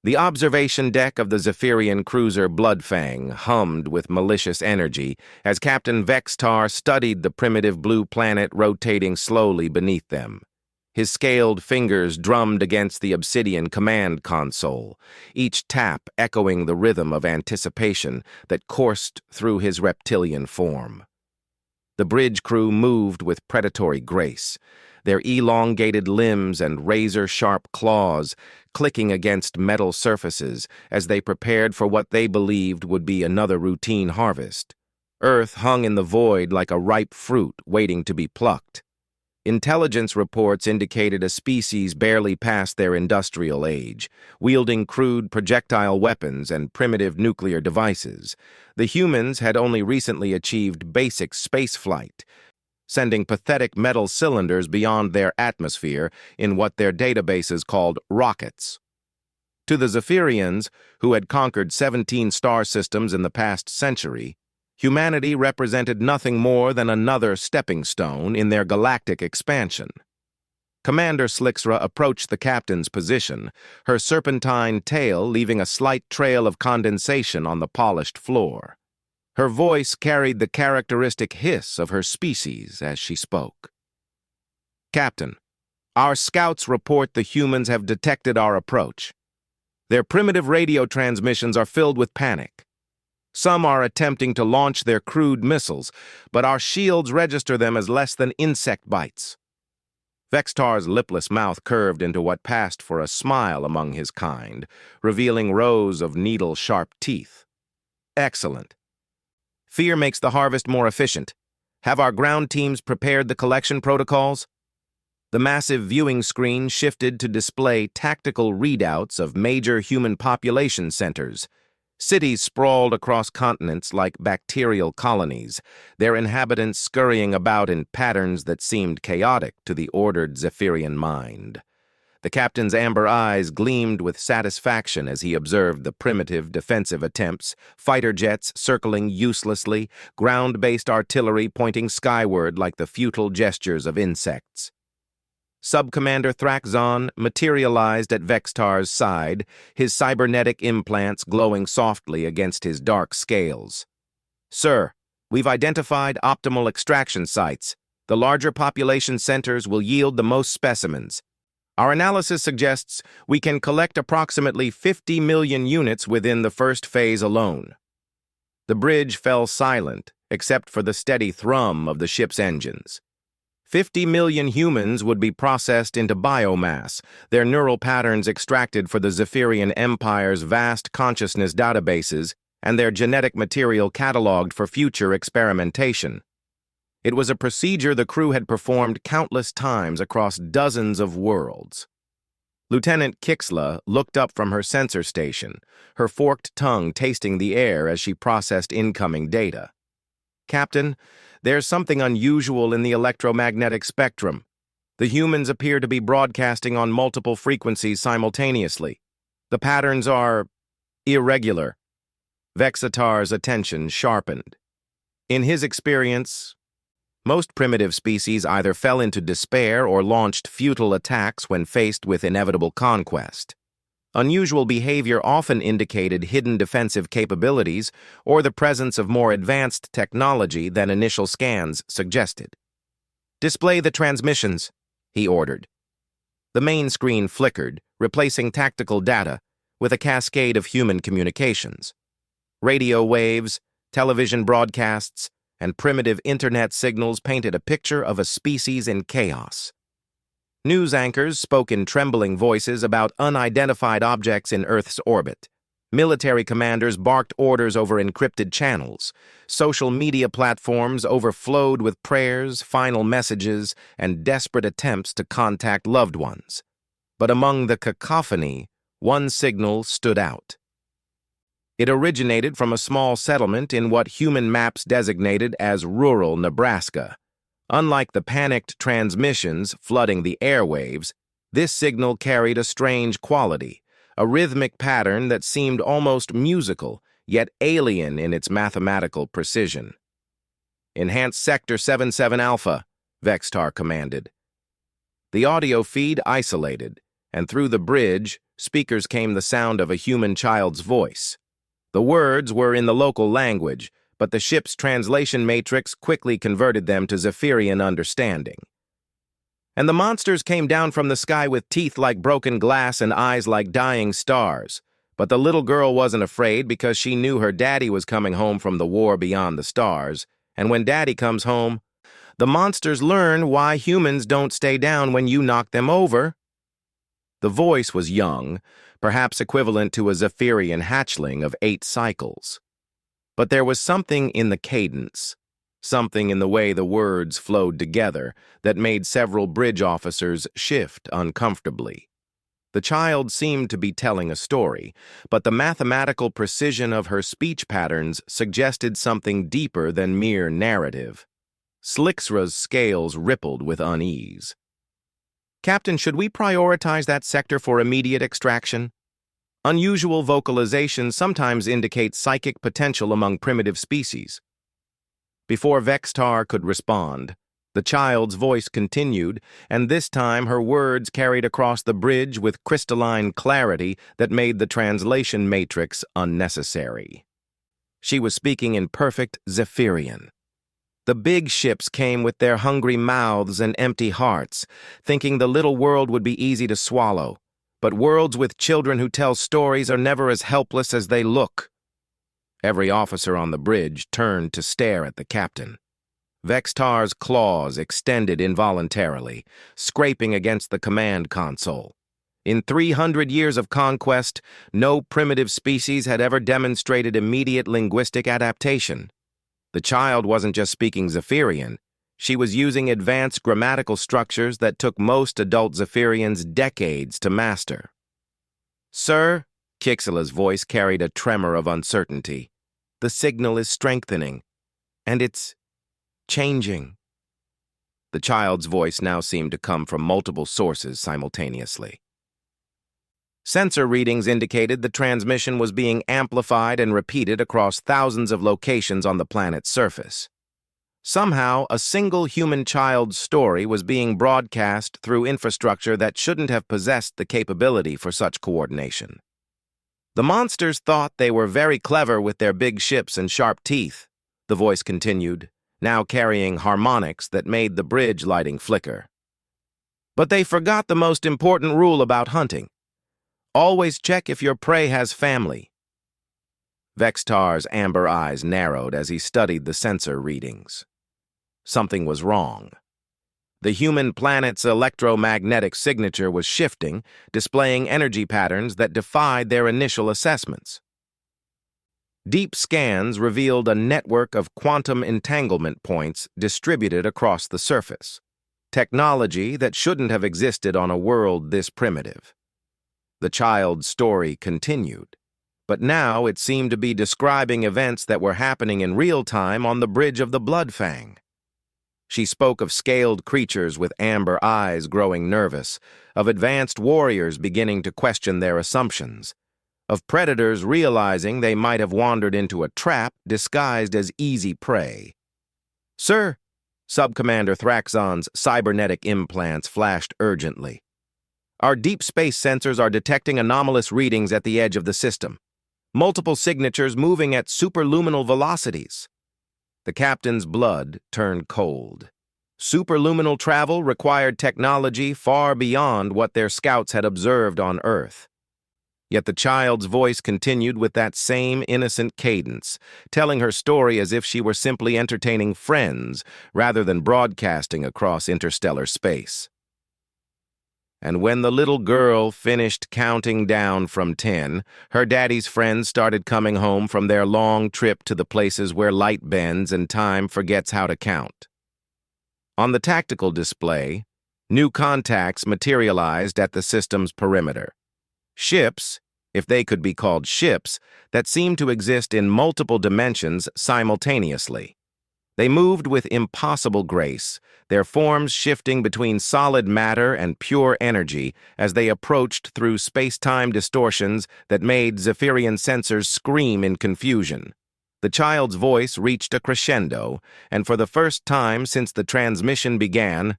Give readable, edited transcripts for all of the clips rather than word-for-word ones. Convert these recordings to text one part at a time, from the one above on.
The observation deck of the Zephyrian cruiser Bloodfang hummed with malicious energy as Captain Vextar studied the primitive blue planet rotating slowly beneath them. His scaled fingers drummed against the obsidian command console, each tap echoing the rhythm of anticipation that coursed through his reptilian form. The bridge crew moved with predatory grace, their elongated limbs and razor-sharp claws clicking against metal surfaces as they prepared for what they believed would be another routine harvest. Earth hung in the void like a ripe fruit waiting to be plucked. Intelligence reports indicated a species barely past their industrial age, wielding crude projectile weapons and primitive nuclear devices. The humans had only recently achieved basic spaceflight, sending pathetic metal cylinders beyond their atmosphere in what their databases called rockets. To the Zephyrians, who had conquered 17 star systems in the past century, humanity represented nothing more than another stepping stone in their galactic expansion. Commander Slixra approached the captain's position, her serpentine tail leaving a slight trail of condensation on the polished floor. Her voice carried the characteristic hiss of her species as she spoke. "Captain, our scouts report the humans have detected our approach. Their primitive radio transmissions are filled with panic. Some are attempting to launch their crude missiles, but our shields register them as less than insect bites." Vextar's lipless mouth curved into what passed for a smile among his kind, revealing rows of needle-sharp teeth. "Excellent. Fear makes the harvest more efficient. Have our ground teams prepared the collection protocols?" The massive viewing screen shifted to display tactical readouts of major human population centers. Cities sprawled across continents like bacterial colonies, their inhabitants scurrying about in patterns that seemed chaotic to the ordered Zephyrian mind. The captain's amber eyes gleamed with satisfaction as he observed the primitive defensive attempts, fighter jets circling uselessly, ground-based artillery pointing skyward like the futile gestures of insects. Sub-Commander Thraxon materialized at Vextar's side, his cybernetic implants glowing softly against his dark scales. "Sir, we've identified optimal extraction sites. The larger population centers will yield the most specimens. Our analysis suggests we can collect approximately 50 million units within the first phase alone." The bridge fell silent, except for the steady thrum of the ship's engines. 50 million humans would be processed into biomass, their neural patterns extracted for the Zephyrian Empire's vast consciousness databases, and their genetic material cataloged for future experimentation. It was a procedure the crew had performed countless times across dozens of worlds. Lieutenant Kixla looked up from her sensor station, her forked tongue tasting the air as she processed incoming data. "Captain, there's something unusual in the electromagnetic spectrum. The humans appear to be broadcasting on multiple frequencies simultaneously. The patterns are irregular." Vexatar's attention sharpened. In his experience, most primitive species either fell into despair or launched futile attacks when faced with inevitable conquest. Unusual behavior often indicated hidden defensive capabilities or the presence of more advanced technology than initial scans suggested. "Display the transmissions," he ordered. The main screen flickered, replacing tactical data with a cascade of human communications. Radio waves, television broadcasts, and primitive internet signals painted a picture of a species in chaos. News anchors spoke in trembling voices about unidentified objects in Earth's orbit. Military commanders barked orders over encrypted channels. Social media platforms overflowed with prayers, final messages, and desperate attempts to contact loved ones. But among the cacophony, one signal stood out. It originated from a small settlement in what human maps designated as rural Nebraska. Unlike the panicked transmissions flooding the airwaves, this signal carried a strange quality, a rhythmic pattern that seemed almost musical, yet alien in its mathematical precision. "Enhance Sector 77 Alpha," Vextar commanded. The audio feed isolated, and through the bridge, speakers came the sound of a human child's voice. The words were in the local language, but the ship's translation matrix quickly converted them to Zephyrian understanding. And the monsters came down from the sky with teeth like broken glass and eyes like dying stars. But the little girl wasn't afraid because she knew her daddy was coming home from the war beyond the stars. And when daddy comes home, the monsters learn why humans don't stay down when you knock them over. The voice was young, perhaps equivalent to a Zephyrian hatchling of 8 cycles. But there was something in the cadence, something in the way the words flowed together that made several bridge officers shift uncomfortably. The child seemed to be telling a story, but the mathematical precision of her speech patterns suggested something deeper than mere narrative. Slixra's scales rippled with unease. "Captain, should we prioritize that sector for immediate extraction? Unusual vocalization sometimes indicates psychic potential among primitive species." Before Vextar could respond, the child's voice continued, and this time her words carried across the bridge with crystalline clarity that made the translation matrix unnecessary. She was speaking in perfect Zephyrian. The big ships came with their hungry mouths and empty hearts, thinking the little world would be easy to swallow. But worlds with children who tell stories are never as helpless as they look. Every officer on the bridge turned to stare at the captain. Vextar's claws extended involuntarily, scraping against the command console. In 300 years of conquest, no primitive species had ever demonstrated immediate linguistic adaptation. The child wasn't just speaking Zephyrian. She was using advanced grammatical structures that took most adult Zephyrians decades to master. "Sir," Kixela's voice carried a tremor of uncertainty, "the signal is strengthening, and it's changing." The child's voice now seemed to come from multiple sources simultaneously. Sensor readings indicated the transmission was being amplified and repeated across thousands of locations on the planet's surface. Somehow, a single human child's story was being broadcast through infrastructure that shouldn't have possessed the capability for such coordination. "The monsters thought they were very clever with their big ships and sharp teeth," the voice continued, now carrying harmonics that made the bridge lighting flicker. "But they forgot the most important rule about hunting. Always check if your prey has family." Vextar's amber eyes narrowed as he studied the sensor readings. Something was wrong. The human planet's electromagnetic signature was shifting, displaying energy patterns that defied their initial assessments. Deep scans revealed a network of quantum entanglement points distributed across the surface, technology that shouldn't have existed on a world this primitive. The child's story continued, but now it seemed to be describing events that were happening in real time on the bridge of the Bloodfang. She spoke of scaled creatures with amber eyes growing nervous, of advanced warriors beginning to question their assumptions, of predators realizing they might have wandered into a trap disguised as easy prey. "Sir," Subcommander Thraxon's cybernetic implants flashed urgently. "Our deep space sensors are detecting anomalous readings at the edge of the system. Multiple signatures moving at superluminal velocities." The captain's blood turned cold. Superluminal travel required technology far beyond what their scouts had observed on Earth. Yet the child's voice continued with that same innocent cadence, telling her story as if she were simply entertaining friends rather than broadcasting across interstellar space. And when the little girl finished counting down from 10, her daddy's friends started coming home from their long trip to the places where light bends and time forgets how to count. On the tactical display, new contacts materialized at the system's perimeter. Ships, if they could be called ships, that seemed to exist in multiple dimensions simultaneously. They moved with impossible grace, their forms shifting between solid matter and pure energy as they approached through space-time distortions that made Zephyrian sensors scream in confusion. The child's voice reached a crescendo, and for the first time since the transmission began,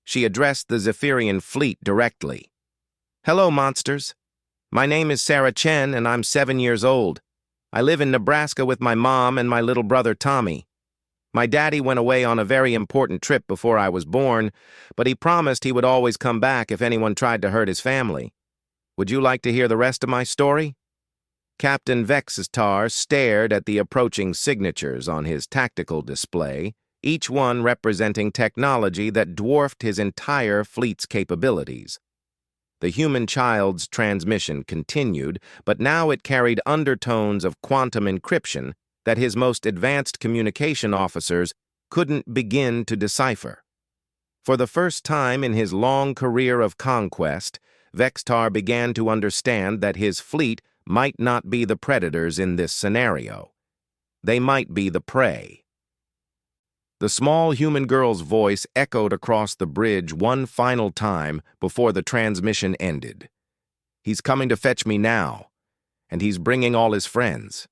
she addressed the Zephyrian fleet directly. "Hello, monsters. My name is Sarah Chen, and I'm 7 years old. I live in Nebraska with my mom and my little brother Tommy. My daddy went away on a very important trip before I was born, but he promised he would always come back if anyone tried to hurt his family. Would you like to hear the rest of my story? Captain Vextar stared at the approaching signatures on his tactical display, each one representing technology that dwarfed his entire fleet's capabilities. The human child's transmission continued, but now it carried undertones of quantum encryption that his most advanced communication officers couldn't begin to decipher. For the first time in his long career of conquest, Vextar began to understand that his fleet might not be the predators in this scenario. They might be the prey. The small human girl's voice echoed across the bridge one final time before the transmission ended. "He's coming to fetch me now, and he's bringing all his friends."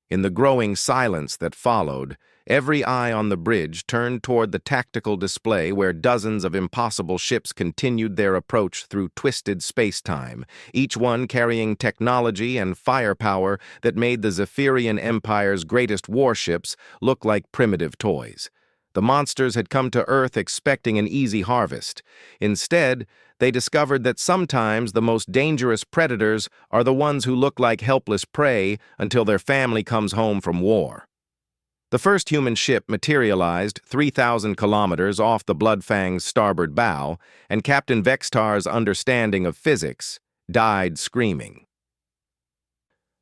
In the growing silence that followed, every eye on the bridge turned toward the tactical display where dozens of impossible ships continued their approach through twisted space-time, each one carrying technology and firepower that made the Zephyrian Empire's greatest warships look like primitive toys. The monsters had come to Earth expecting an easy harvest. Instead, they discovered that sometimes the most dangerous predators are the ones who look like helpless prey until their family comes home from war. The first human ship materialized 3,000 kilometers off the Bloodfang's starboard bow, and Captain Vextar's understanding of physics died screaming.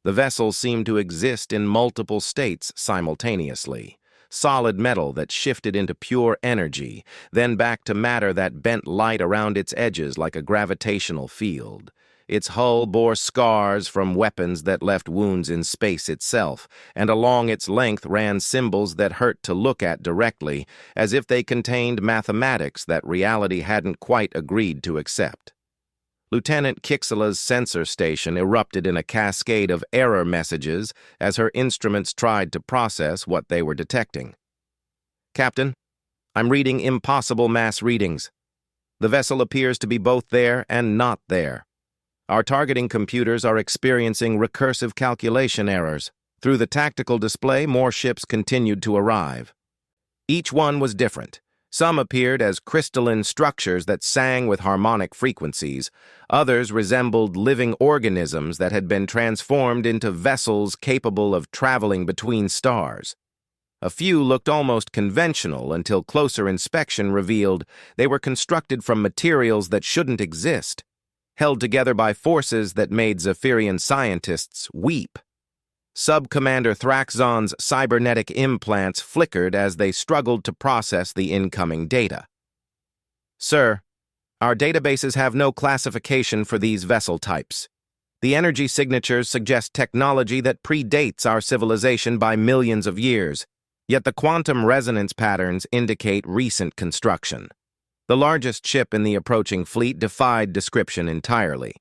The vessel seemed to exist in multiple states simultaneously. Solid metal that shifted into pure energy, then back to matter that bent light around its edges like a gravitational field. Its hull bore scars from weapons that left wounds in space itself, and along its length ran symbols that hurt to look at directly, as if they contained mathematics that reality hadn't quite agreed to accept. Lieutenant Kixela's sensor station erupted in a cascade of error messages as her instruments tried to process what they were detecting. "Captain, I'm reading impossible mass readings. The vessel appears to be both there and not there. Our targeting computers are experiencing recursive calculation errors. Through the tactical display, more ships continued to arrive. Each one was different. Some appeared as crystalline structures that sang with harmonic frequencies. Others resembled living organisms that had been transformed into vessels capable of traveling between stars. A few looked almost conventional until closer inspection revealed they were constructed from materials that shouldn't exist, held together by forces that made Zephyrian scientists weep. Sub-Commander Thraxon's cybernetic implants flickered as they struggled to process the incoming data. "Sir, our databases have no classification for these vessel types. The energy signatures suggest technology that predates our civilization by millions of years, yet the quantum resonance patterns indicate recent construction." The largest ship in the approaching fleet defied description entirely.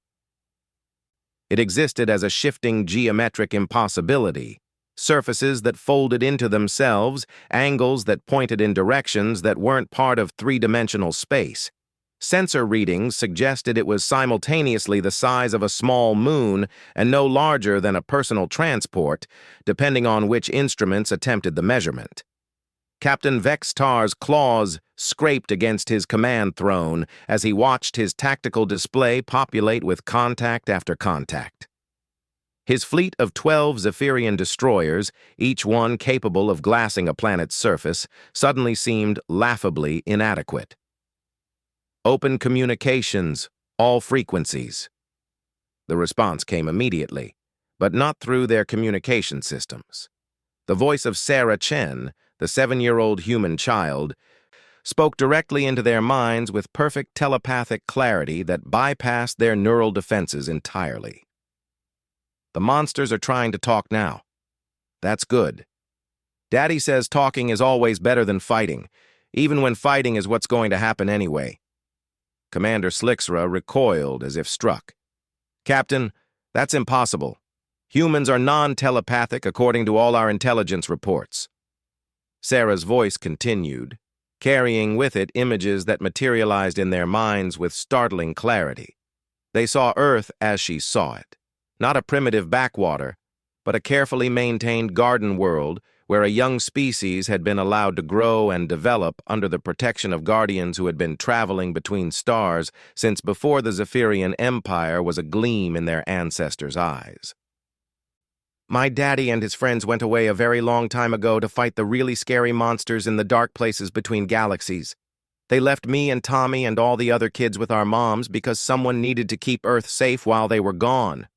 It existed as a shifting geometric impossibility, surfaces that folded into themselves, angles that pointed in directions that weren't part of three-dimensional space. Sensor readings suggested it was simultaneously the size of a small moon and no larger than a personal transport, depending on which instruments attempted the measurement. Captain Vextar's claws scraped against his command throne as he watched his tactical display populate with contact after contact. His fleet of 12 Zephyrian destroyers, each one capable of glassing a planet's surface, suddenly seemed laughably inadequate. "Open communications, all frequencies." The response came immediately, but not through their communication systems. The voice of Sarah Chen, the 7-year-old human child, spoke directly into their minds with perfect telepathic clarity that bypassed their neural defenses entirely. "The monsters are trying to talk now. That's good. Daddy says talking is always better than fighting, even when fighting is what's going to happen anyway." Commander Slixra recoiled as if struck. "Captain, that's impossible. Humans are non-telepathic according to all our intelligence reports." Sarah's voice continued, carrying with it images that materialized in their minds with startling clarity. They saw Earth as she saw it. Not a primitive backwater, but a carefully maintained garden world where a young species had been allowed to grow and develop under the protection of guardians who had been traveling between stars since before the Zephyrian Empire was a gleam in their ancestors' eyes. My daddy and his friends went away a very long time ago to fight the really scary monsters in the dark places between galaxies. They left me and Tommy and all the other kids with our moms because someone needed to keep Earth safe while they were gone.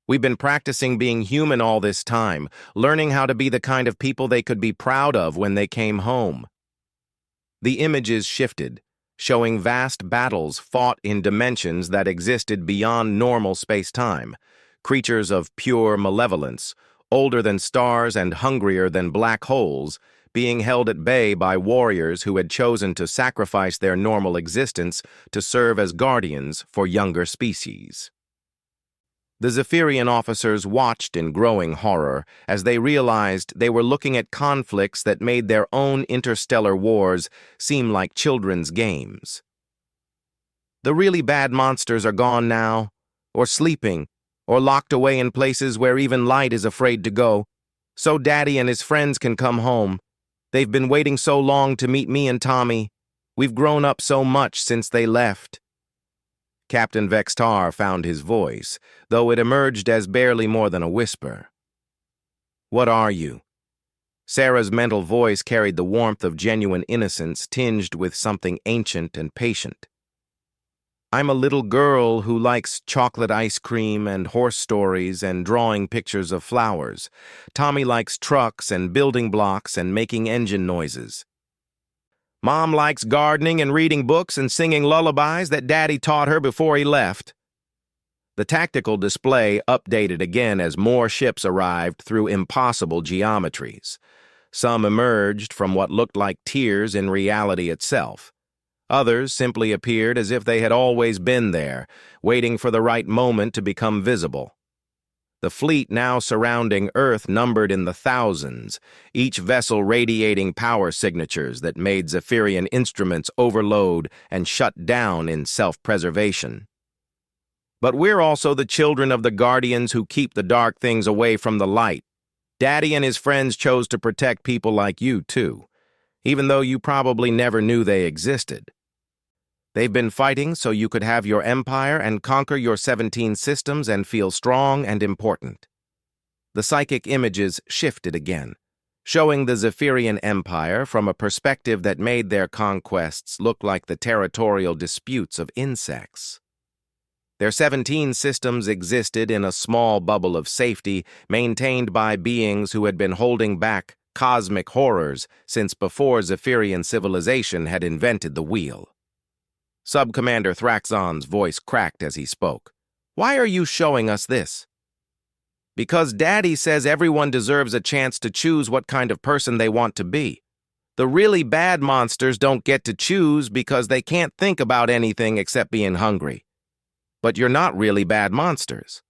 We've been practicing being human all this time, learning how to be the kind of people they could be proud of when they came home. The images shifted, showing vast battles fought in dimensions that existed beyond normal space-time, creatures of pure malevolence, older than stars and hungrier than black holes, being held at bay by warriors who had chosen to sacrifice their normal existence to serve as guardians for younger species. The Zephyrian officers watched in growing horror as they realized they were looking at conflicts that made their own interstellar wars seem like children's games. The really bad monsters are gone now, or sleeping, or locked away in places where even light is afraid to go, so Daddy and his friends can come home. They've been waiting so long to meet me and Tommy. We've grown up so much since they left. Captain Vextar found his voice, though it emerged as barely more than a whisper. What are you? Sarah's mental voice carried the warmth of genuine innocence tinged with something ancient and patient. I'm a little girl who likes chocolate ice cream and horse stories and drawing pictures of flowers. Tommy likes trucks and building blocks and making engine noises. Mom likes gardening and reading books and singing lullabies that Daddy taught her before he left. The tactical display updated again as more ships arrived through impossible geometries. Some emerged from what looked like tears in reality itself. Others simply appeared as if they had always been there, waiting for the right moment to become visible. The fleet now surrounding Earth numbered in the thousands, each vessel radiating power signatures that made Zephyrian instruments overload and shut down in self-preservation. But we're also the children of the guardians who keep the dark things away from the light. Daddy and his friends chose to protect people like you, too, even though you probably never knew they existed. They've been fighting so you could have your empire and conquer your 17 systems and feel strong and important. The psychic images shifted again, showing the Zephyrian Empire from a perspective that made their conquests look like the territorial disputes of insects. Their 17 systems existed in a small bubble of safety maintained by beings who had been holding back cosmic horrors since before Zephyrian civilization had invented the wheel. Sub-Commander Thraxon's voice cracked as he spoke. Why are you showing us this? Because Daddy says everyone deserves a chance to choose what kind of person they want to be. The really bad monsters don't get to choose because they can't think about anything except being hungry. But you're not really bad monsters.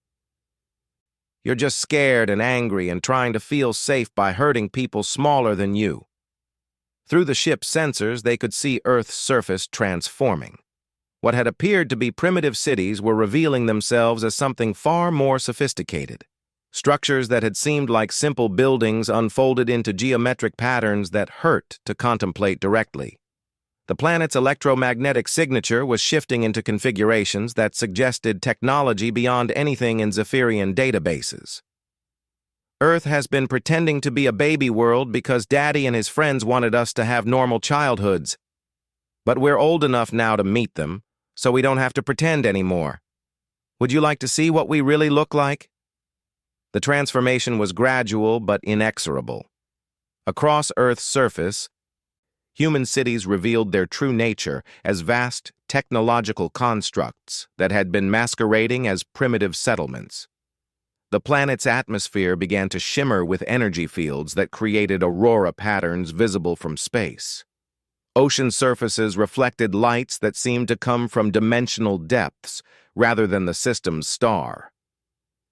You're just scared and angry and trying to feel safe by hurting people smaller than you. Through the ship's sensors, they could see Earth's surface transforming. What had appeared to be primitive cities were revealing themselves as something far more sophisticated. Structures that had seemed like simple buildings unfolded into geometric patterns that hurt to contemplate directly. The planet's electromagnetic signature was shifting into configurations that suggested technology beyond anything in Zephyrian databases. Earth has been pretending to be a baby world because Daddy and his friends wanted us to have normal childhoods. But we're old enough now to meet them, so we don't have to pretend anymore. Would you like to see what we really look like? The transformation was gradual but inexorable. Across Earth's surface, human cities revealed their true nature as vast technological constructs that had been masquerading as primitive settlements. The planet's atmosphere began to shimmer with energy fields that created aurora patterns visible from space. Ocean surfaces reflected lights that seemed to come from dimensional depths rather than the system's star.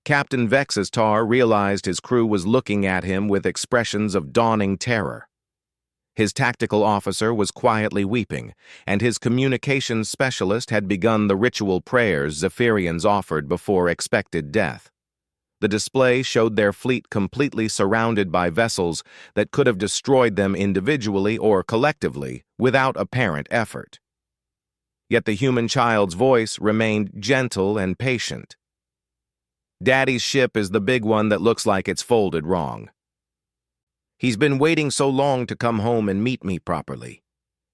Captain Vextar realized his crew was looking at him with expressions of dawning terror. His tactical officer was quietly weeping, and his communications specialist had begun the ritual prayers Zephyrians offered before expected death. The display showed their fleet completely surrounded by vessels that could have destroyed them individually or collectively without apparent effort. Yet the human child's voice remained gentle and patient. "Daddy's ship is the big one that looks like it's folded wrong. He's been waiting so long to come home and meet me properly.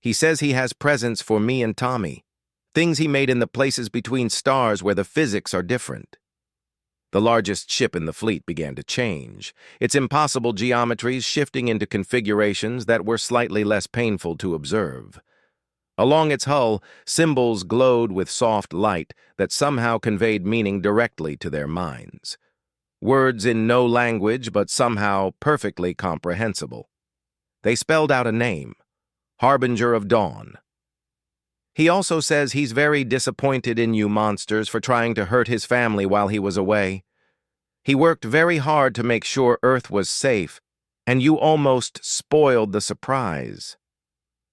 He says he has presents for me and Tommy, things he made in the places between stars where the physics are different." The largest ship in the fleet began to change, its impossible geometries shifting into configurations that were slightly less painful to observe. Along its hull, symbols glowed with soft light that somehow conveyed meaning directly to their minds. Words in no language, but somehow perfectly comprehensible. They spelled out a name: Harbinger of Dawn. "He also says he's very disappointed in you monsters for trying to hurt his family while he was away. He worked very hard to make sure Earth was safe, and you almost spoiled the surprise."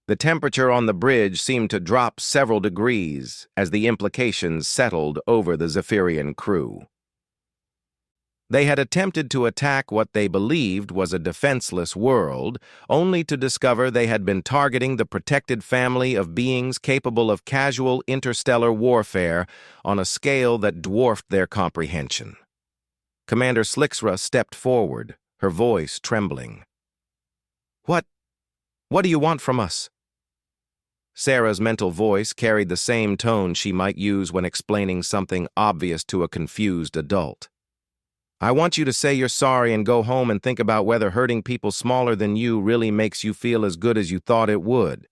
The temperature on the bridge seemed to drop several degrees as the implications settled over the Zephyrian crew. They had attempted to attack what they believed was a defenseless world, only to discover they had been targeting the protected family of beings capable of casual interstellar warfare on a scale that dwarfed their comprehension. Commander Slixra stepped forward, her voice trembling. What do you want from us?" Sarah's mental voice carried the same tone she might use when explaining something obvious to a confused adult. "I want you to say you're sorry and go home and think about whether hurting people smaller than you really makes you feel as good as you thought it would.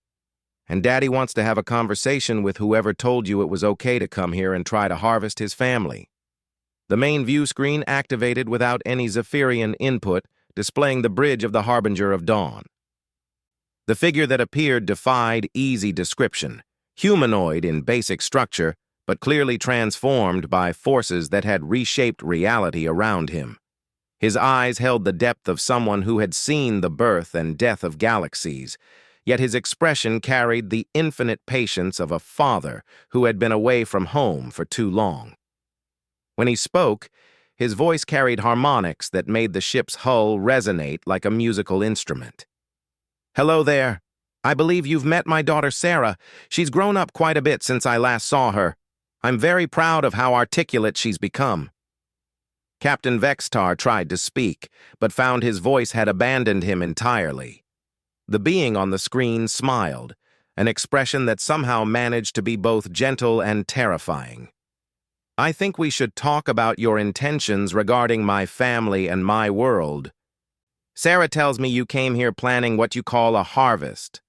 And Daddy wants to have a conversation with whoever told you it was okay to come here and try to harvest his family." The main view screen activated without any Zephyrian input, displaying the bridge of the Harbinger of Dawn. The figure that appeared defied easy description, humanoid in basic structure, but clearly transformed by forces that had reshaped reality around him. His eyes held the depth of someone who had seen the birth and death of galaxies, yet his expression carried the infinite patience of a father who had been away from home for too long. When he spoke, his voice carried harmonics that made the ship's hull resonate like a musical instrument. "Hello there. I believe you've met my daughter Sarah. She's grown up quite a bit since I last saw her. I'm very proud of how articulate she's become." Captain Vextar tried to speak, but found his voice had abandoned him entirely. The being on the screen smiled, an expression that somehow managed to be both gentle and terrifying. "I think we should talk about your intentions regarding my family and my world. Sarah tells me you came here planning what you call a harvest.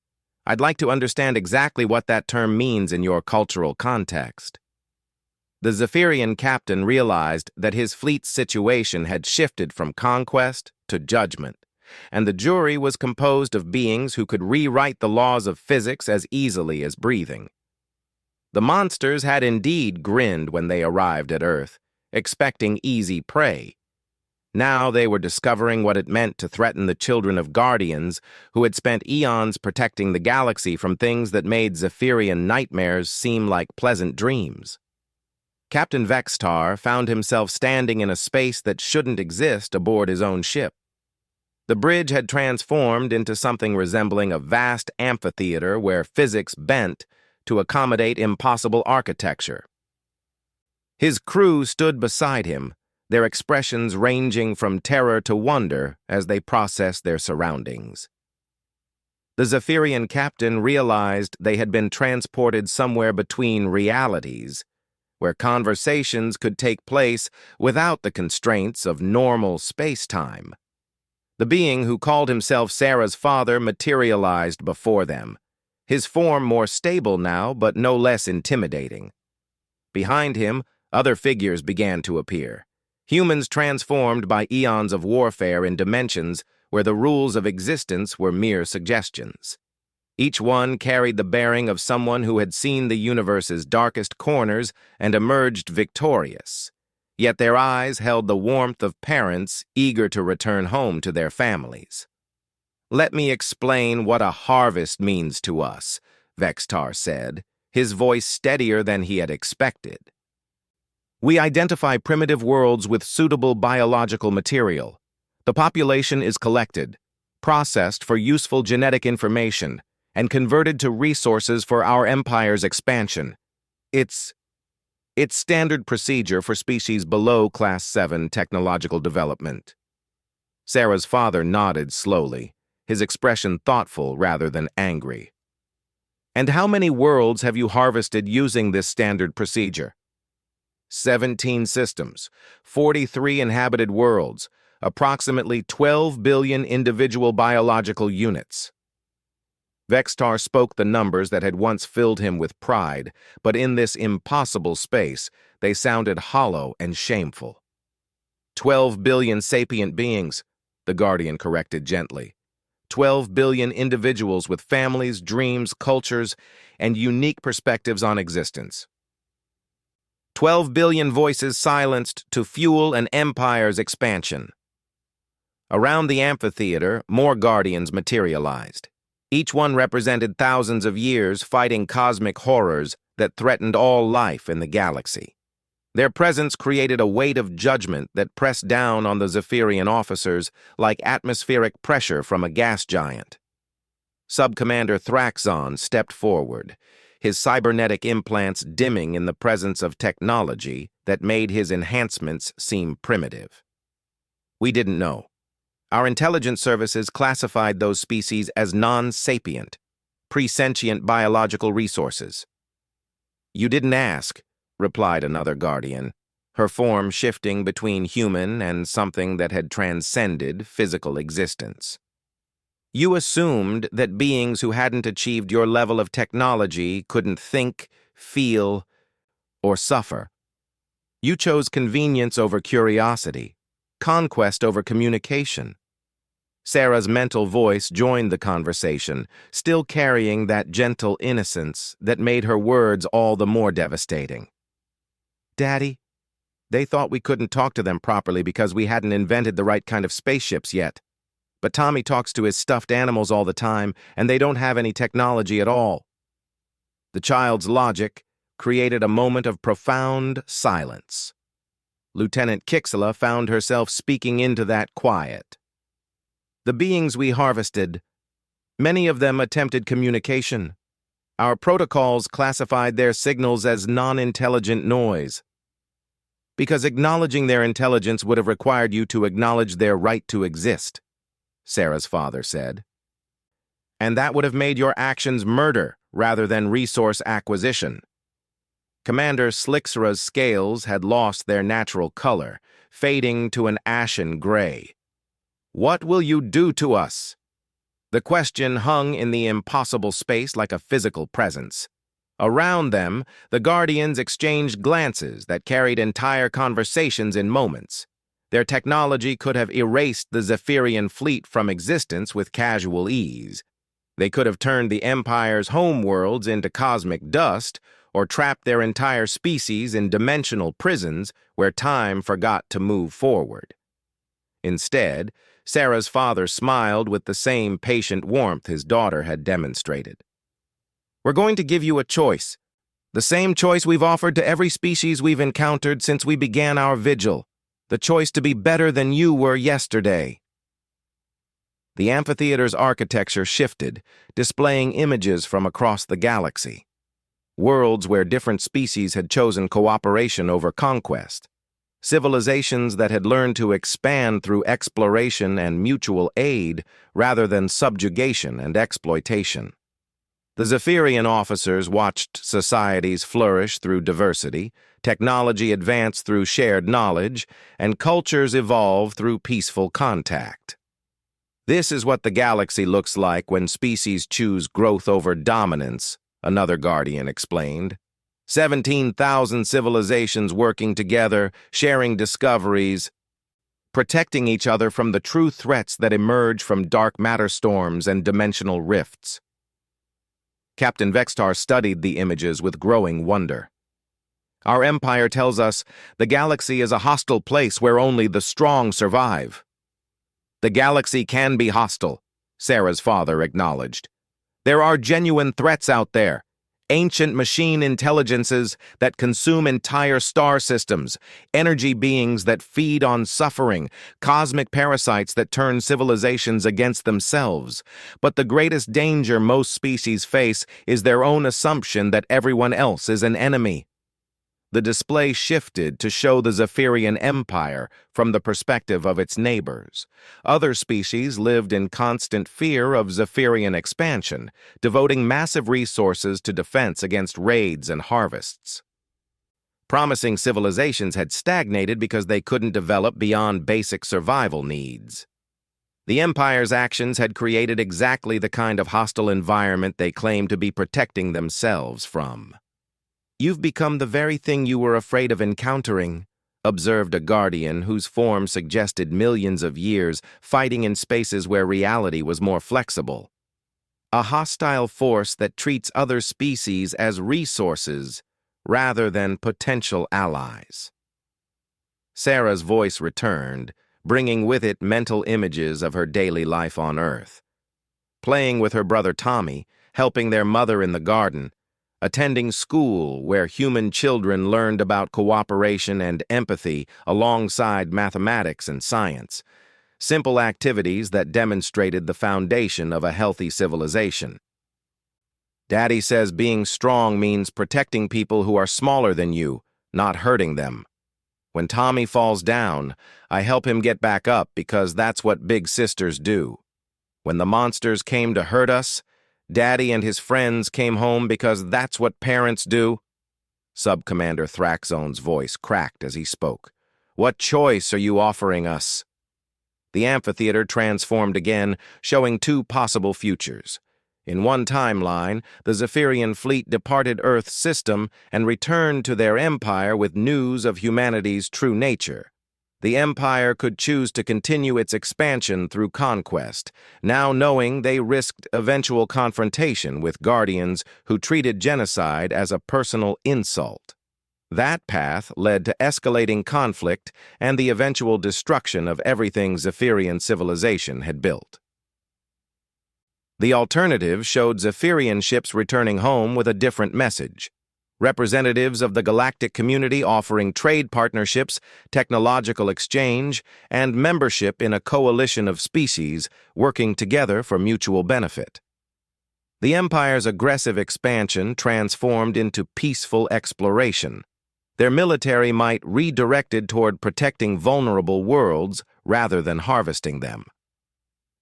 I'd like to understand exactly what that term means in your cultural context." The Zephyrian captain realized that his fleet's situation had shifted from conquest to judgment, and the jury was composed of beings who could rewrite the laws of physics as easily as breathing. The monsters had indeed grinned when they arrived at Earth, expecting easy prey. Now they were discovering what it meant to threaten the children of guardians who had spent eons protecting the galaxy from things that made Zephyrian nightmares seem like pleasant dreams. Captain Vextar found himself standing in a space that shouldn't exist aboard his own ship. The bridge had transformed into something resembling a vast amphitheater where physics bent to accommodate impossible architecture. His crew stood beside him, their expressions ranging from terror to wonder as they processed their surroundings. The Zephyrian captain realized they had been transported somewhere between realities, where conversations could take place without the constraints of normal space-time. The being who called himself Sarah's father materialized before them, his form more stable now but no less intimidating. Behind him, other figures began to appear. Humans transformed by eons of warfare in dimensions where the rules of existence were mere suggestions. Each one carried the bearing of someone who had seen the universe's darkest corners and emerged victorious. Yet their eyes held the warmth of parents eager to return home to their families. Let me explain what a harvest means to us, Vextar said, his voice steadier than he had expected. We identify primitive worlds with suitable biological material. The population is collected, processed for useful genetic information, and converted to resources for our empire's expansion. It's standard procedure for species below Class 7 technological development. Sarah's father nodded slowly, his expression thoughtful rather than angry. And how many worlds have you harvested using this standard procedure? 17 systems, 43 inhabited worlds, approximately 12 billion individual biological units. Vextar spoke the numbers that had once filled him with pride, but in this impossible space, they sounded hollow and shameful. 12 billion sapient beings, the Guardian corrected gently. 12 billion individuals with families, dreams, cultures, and unique perspectives on existence. 12 billion voices silenced to fuel an empire's expansion. Around the amphitheater, more Guardians materialized. Each one represented thousands of years fighting cosmic horrors that threatened all life in the galaxy. Their presence created a weight of judgment that pressed down on the Zephyrian officers like atmospheric pressure from a gas giant. Sub-Commander Thraxon stepped forward, his cybernetic implants dimming in the presence of technology that made his enhancements seem primitive. We didn't know. Our intelligence services classified those species as non-sapient, pre-sentient biological resources. You didn't ask, replied another Guardian, her form shifting between human and something that had transcended physical existence. You assumed that beings who hadn't achieved your level of technology couldn't think, feel, or suffer. You chose convenience over curiosity, conquest over communication. Sarah's mental voice joined the conversation, still carrying that gentle innocence that made her words all the more devastating. Daddy, they thought we couldn't talk to them properly because we hadn't invented the right kind of spaceships yet. But Tommy talks to his stuffed animals all the time, and they don't have any technology at all. The child's logic created a moment of profound silence. Lieutenant Kixela found herself speaking into that quiet. The beings we harvested, many of them attempted communication. Our protocols classified their signals as non-intelligent noise, because acknowledging their intelligence would have required you to acknowledge their right to exist, Sarah's father said. And that would have made your actions murder rather than resource acquisition. Commander Slixra's scales had lost their natural color, fading to an ashen gray. What will you do to us? The question hung in the impossible space like a physical presence. Around them, the Guardians exchanged glances that carried entire conversations in moments. Their technology could have erased the Zephyrian fleet from existence with casual ease. They could have turned the Empire's homeworlds into cosmic dust, or trapped their entire species in dimensional prisons where time forgot to move forward. Instead, Sarah's father smiled with the same patient warmth his daughter had demonstrated. We're going to give you a choice, the same choice we've offered to every species we've encountered since we began our vigil, the choice to be better than you were yesterday. The amphitheater's architecture shifted, displaying images from across the galaxy. Worlds where different species had chosen cooperation over conquest. Civilizations that had learned to expand through exploration and mutual aid rather than subjugation and exploitation. The Zephyrian officers watched societies flourish through diversity, technology advance through shared knowledge, and cultures evolve through peaceful contact. This is what the galaxy looks like when species choose growth over dominance, another Guardian explained. 17,000 civilizations working together, sharing discoveries, protecting each other from the true threats that emerge from dark matter storms and dimensional rifts. Captain Vextar studied the images with growing wonder. Our empire tells us the galaxy is a hostile place where only the strong survive. The galaxy can be hostile, Sarah's father acknowledged. There are genuine threats out there. Ancient machine intelligences that consume entire star systems, energy beings that feed on suffering, cosmic parasites that turn civilizations against themselves. But the greatest danger most species face is their own assumption that everyone else is an enemy. The display shifted to show the Zephyrian Empire from the perspective of its neighbors. Other species lived in constant fear of Zephyrian expansion, devoting massive resources to defense against raids and harvests. Promising civilizations had stagnated because they couldn't develop beyond basic survival needs. The Empire's actions had created exactly the kind of hostile environment they claimed to be protecting themselves from. "You've become the very thing you were afraid of encountering," observed a guardian whose form suggested millions of years fighting in spaces where reality was more flexible. "A hostile force that treats other species as resources rather than potential allies." Sarah's voice returned, bringing with it mental images of her daily life on Earth. Playing with her brother Tommy, helping their mother in the garden, attending school where human children learned about cooperation and empathy alongside mathematics and science, simple activities that demonstrated the foundation of a healthy civilization. "Daddy says being strong means protecting people who are smaller than you, not hurting them. When Tommy falls down, I help him get back up because that's what big sisters do. When the monsters came to hurt us, Daddy and his friends came home because that's what parents do." Sub-Commander Thraxzone's voice cracked as he spoke. "What choice are you offering us?" The amphitheater transformed again, showing two possible futures. In one timeline, the Zephyrian fleet departed Earth's system and returned to their empire with news of humanity's true nature. The Empire could choose to continue its expansion through conquest, now knowing they risked eventual confrontation with Guardians who treated genocide as a personal insult. That path led to escalating conflict and the eventual destruction of everything Zephyrian civilization had built. The alternative showed Zephyrian ships returning home with a different message. Representatives of the galactic community offering trade partnerships, technological exchange, and membership in a coalition of species working together for mutual benefit. The Empire's aggressive expansion transformed into peaceful exploration, their military might redirected toward protecting vulnerable worlds rather than harvesting them.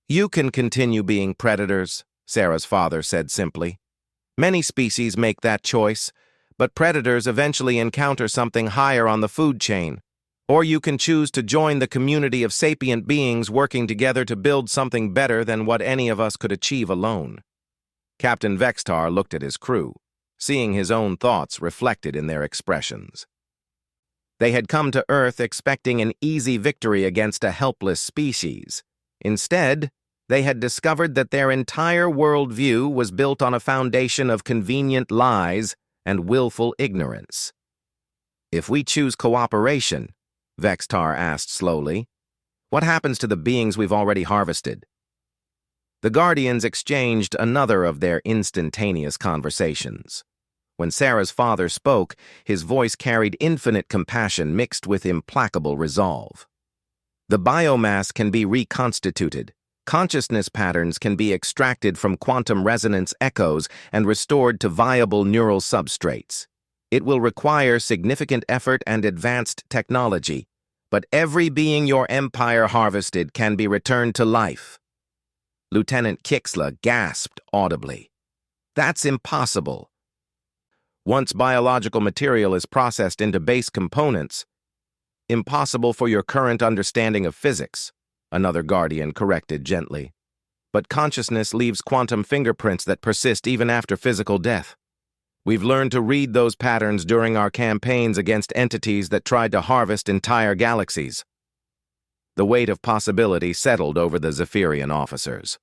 "You can continue being predators," Sarah's father said simply. "Many species make that choice, but predators eventually encounter something higher on the food chain. Or you can choose to join the community of sapient beings working together to build something better than what any of us could achieve alone." Captain Vextar looked at his crew, seeing his own thoughts reflected in their expressions. They had come to Earth expecting an easy victory against a helpless species. Instead, they had discovered that their entire worldview was built on a foundation of convenient lies and willful ignorance. "If we choose cooperation," Vextar asked slowly, "what happens to the beings we've already harvested?" The Guardians exchanged another of their instantaneous conversations. When Sarah's father spoke, his voice carried infinite compassion mixed with implacable resolve. "The biomass can be reconstituted. Consciousness patterns can be extracted from quantum resonance echoes and restored to viable neural substrates. It will require significant effort and advanced technology, but every being your empire harvested can be returned to life." Lieutenant Kixla gasped audibly. "That's impossible." "Once biological material is processed into base components, impossible for your current understanding of physics," another Guardian corrected gently. "But consciousness leaves quantum fingerprints that persist even after physical death. We've learned to read those patterns during our campaigns against entities that tried to harvest entire galaxies." The weight of possibility settled over the Zephyrian officers.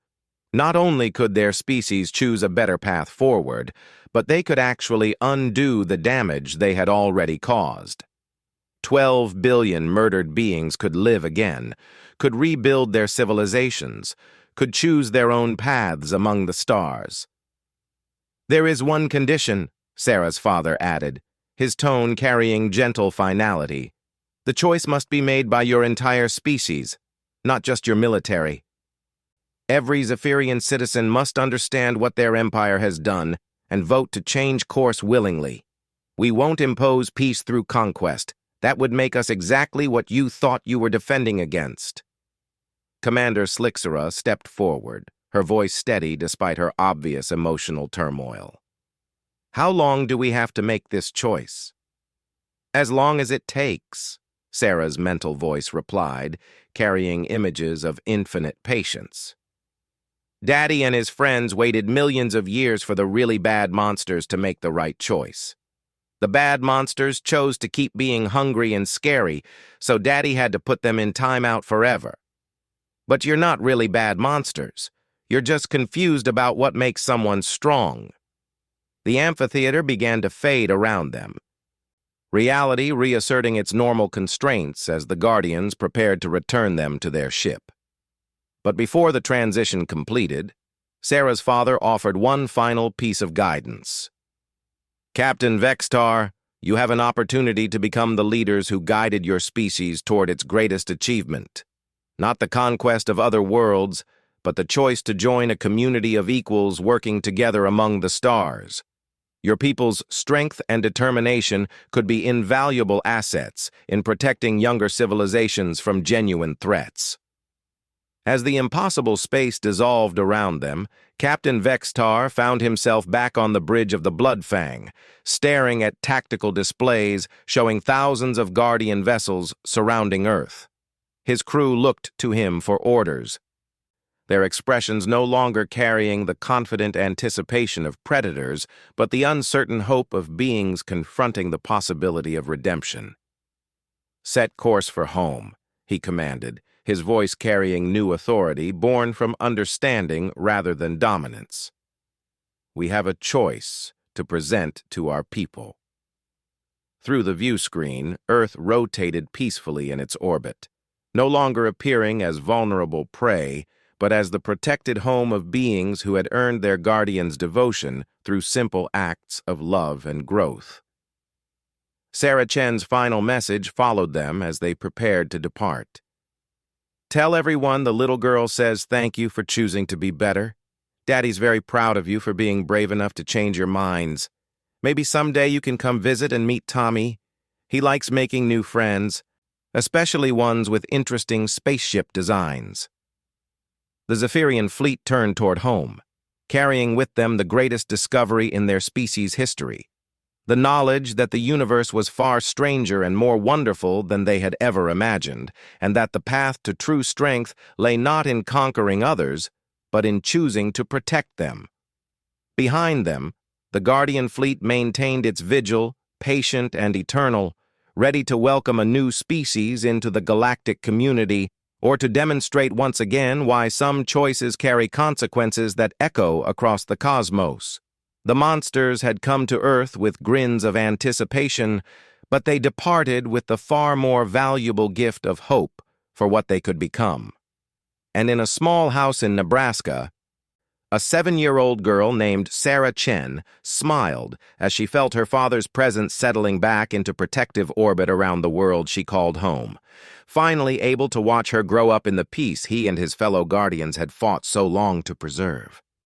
Not only could their species choose a better path forward, but they could actually undo the damage they had already caused. 12 billion murdered beings could live again, could rebuild their civilizations, could choose their own paths among the stars. "There is one condition," Sarah's father added, his tone carrying gentle finality. "The choice must be made by your entire species, not just your military. Every Zephyrian citizen must understand what their empire has done and vote to change course willingly. We won't impose peace through conquest. That would make us exactly what you thought you were defending against." Commander Slixera stepped forward, her voice steady despite her obvious emotional turmoil. "How long do we have to make this choice?" "As long as it takes," Sarah's mental voice replied, carrying images of infinite patience. "Daddy and his friends waited millions of years for the really bad monsters to make the right choice. The bad monsters chose to keep being hungry and scary, so Daddy had to put them in timeout forever. But you're not really bad monsters. You're just confused about what makes someone strong." The amphitheater began to fade around them, reality reasserting its normal constraints as the Guardians prepared to return them to their ship. But before the transition completed, Sarah's father offered one final piece of guidance. "Captain Vextar, you have an opportunity to become the leaders who guided your species toward its greatest achievement. Not the conquest of other worlds, but the choice to join a community of equals working together among the stars. Your people's strength and determination could be invaluable assets in protecting younger civilizations from genuine threats." As the impossible space dissolved around them, Captain Vextar found himself back on the bridge of the Bloodfang, staring at tactical displays showing thousands of Guardian vessels surrounding Earth. His crew looked to him for orders, their expressions no longer carrying the confident anticipation of predators, but the uncertain hope of beings confronting the possibility of redemption. "Set course for home," he commanded, his voice carrying new authority born from understanding rather than dominance. "We have a choice to present to our people." Through the view screen, Earth rotated peacefully in its orbit, no longer appearing as vulnerable prey, but as the protected home of beings who had earned their guardians' devotion through simple acts of love and growth. Sarah Chen's final message followed them as they prepared to depart. "Tell everyone the little girl says thank you for choosing to be better. Daddy's very proud of you for being brave enough to change your minds. Maybe someday you can come visit and meet Tommy. He likes making new friends, especially ones with interesting spaceship designs." The Zephyrian fleet turned toward home, carrying with them the greatest discovery in their species' history, the knowledge that the universe was far stranger and more wonderful than they had ever imagined, and that the path to true strength lay not in conquering others, but in choosing to protect them. Behind them, the Guardian fleet maintained its vigil, patient and eternal, ready to welcome a new species into the galactic community, or to demonstrate once again why some choices carry consequences that echo across the cosmos. The monsters had come to Earth with grins of anticipation, but they departed with the far more valuable gift of hope for what they could become. And in a small house in Nebraska, a 7-year-old girl named Sarah Chen smiled as she felt her father's presence settling back into protective orbit around the world she called home, finally able to watch her grow up in the peace he and his fellow guardians had fought so long to preserve.